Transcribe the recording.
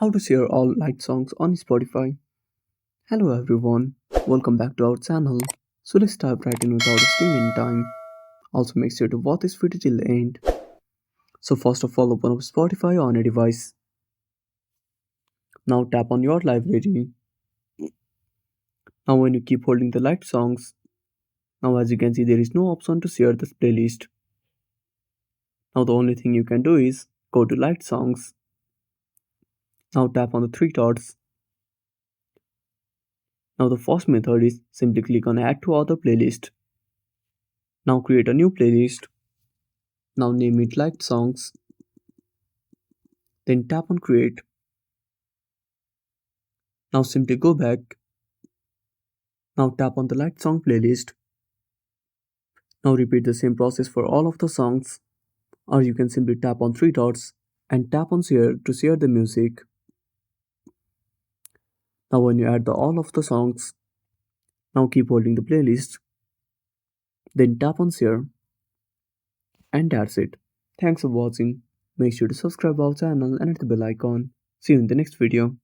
How to share all liked songs on Spotify. Hello everyone, welcome back to our channel. So let's dive right in without wasting any time. Also make sure to watch this video till the end. So first of all, open up Spotify on a device. Now tap on your library. Now when you keep holding the liked songs, now as you can see there is no option to share this playlist. Now the only thing you can do is go to liked songs. Now tap on the three dots. Now the first method is simply click on add to other playlist. Now create a new playlist. Now name it liked songs. Then tap on create. Now simply go back. Now tap on the liked song playlist. Now repeat the same process for all of the songs. Or you can simply tap on three dots and tap on share to share the music. Now when you add the all of the songs, now keep holding the playlist. Then tap on share. And that's it. Thanks for watching. Make sure to subscribe our channel and hit the bell icon. See you in the next video.